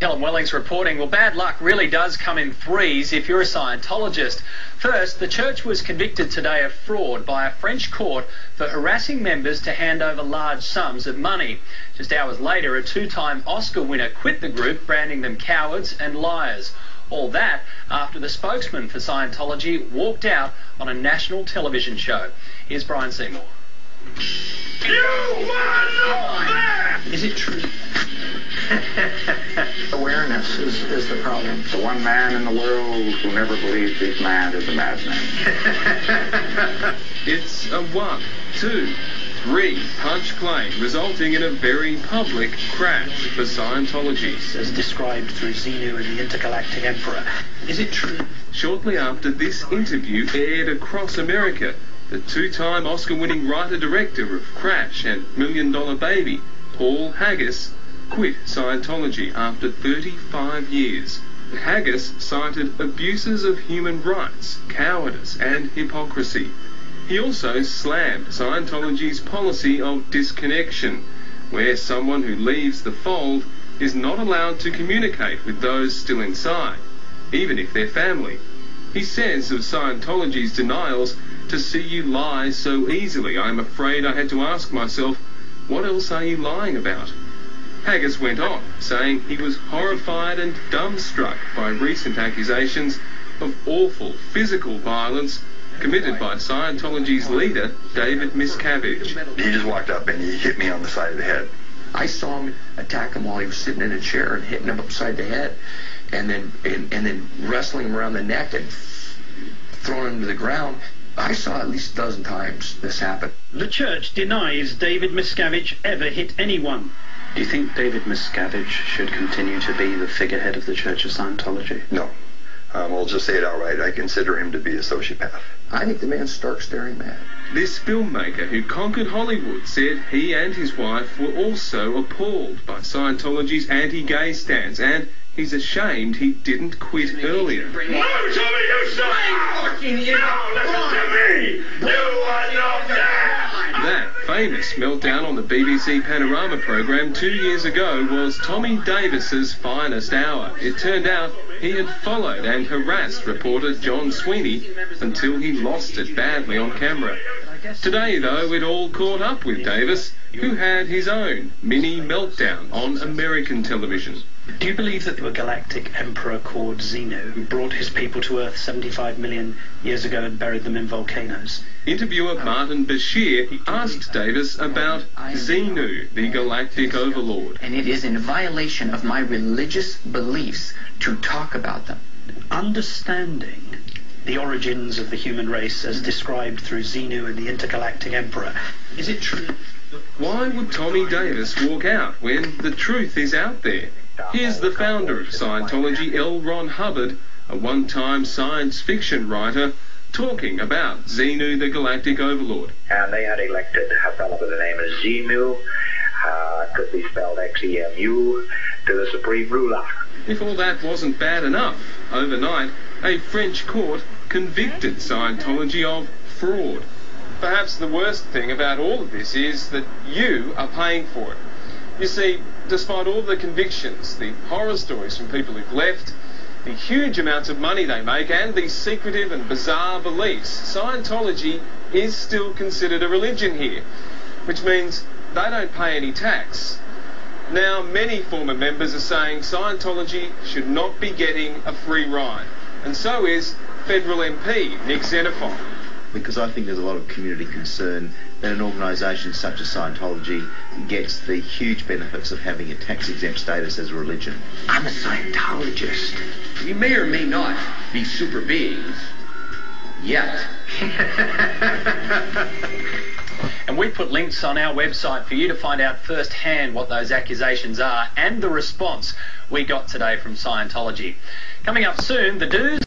Helen Welling's reporting. Well, bad luck really does come in threes if you're a Scientologist. First, the church was convicted today of fraud by a French court for harassing members to hand over large sums of money. Just hours later, a two-time Oscar winner quit the group, branding them cowards and liars. All that after the spokesman for Scientology walked out on a national television show. Here's Brian Seymour. You are not there! Is it true? Awareness is the problem. The one man in the world who never believes he's mad is a madman. It's a 1, 2, 3 punch claim, resulting in a very public crash for Scientology. As described through Xenu and the Intergalactic Emperor. Is it true? Shortly after this interview aired across America, the two-time Oscar-winning writer-director of Crash and Million Dollar Baby, Paul Haggis, quit Scientology after 35 years. Haggis cited abuses of human rights, cowardice and hypocrisy. He also slammed Scientology's policy of disconnection, where someone who leaves the fold is not allowed to communicate with those still inside, even if they're family. He says of Scientology's denials, "To see you lie so easily, I'm afraid I had to ask myself, what else are you lying about?" Haggis went on, saying he was horrified and dumbstruck by recent accusations of awful physical violence committed by Scientology's leader, David Miscavige. He just walked up and he hit me on the side of the head. I saw him attack him while he was sitting in a chair and hitting him upside the head, and then wrestling him around the neck and throwing him to the ground. I saw at least a dozen times this happen. The church denies David Miscavige ever hit anyone. Do you think David Miscavige should continue to be the figurehead of the Church of Scientology? No. I'll just say it outright. I consider him to be a sociopath. I think the man's stark staring mad. This filmmaker who conquered Hollywood said he and his wife were also appalled by Scientology's anti-gay stance, and he's ashamed he didn't quit earlier. No, Tommy, you stop! No, listen to me! You are not there! That famous meltdown on the BBC Panorama programme 2 years ago was Tommy Davis's finest hour. It turned out he had followed and harassed reporter John Sweeney until he lost it badly on camera. Today, though, it all caught up with Davis, who had his own mini meltdown on American television. Do you believe that the galactic emperor called Xenu, who brought his people to Earth 75 million years ago and buried them in volcanoes? Interviewer Martin Bashir asked Davis about Xenu, the galactic overlord. And it is in violation of my religious beliefs to talk about them. Understanding the origins of the human race as described through Xenu and the Intergalactic Emperor. Is it true? Why would Tommy Davis walk out when the truth is out there? Here's the founder of Scientology, L. Ron Hubbard, a one-time science fiction writer, talking about Xenu, the galactic overlord. And they had elected a fellow by the name of Xenu, could be spelled X-E-M-U, to the supreme ruler. If all that wasn't bad enough, overnight, a French court convicted Scientology of fraud. Perhaps the worst thing about all of this is that you are paying for it. You see, despite all the convictions, the horror stories from people who've left, the huge amounts of money they make, and these secretive and bizarre beliefs, Scientology is still considered a religion here, which means they don't pay any tax. Now, many former members are saying Scientology should not be getting a free ride, and so is federal MP Nick Xenophon. Because I think there's a lot of community concern that an organisation such as Scientology gets the huge benefits of having a tax-exempt status as a religion. I'm a Scientologist. We may or may not be super beings, yet. And we put links on our website for you to find out firsthand what those accusations are and the response we got today from Scientology. Coming up soon, the do's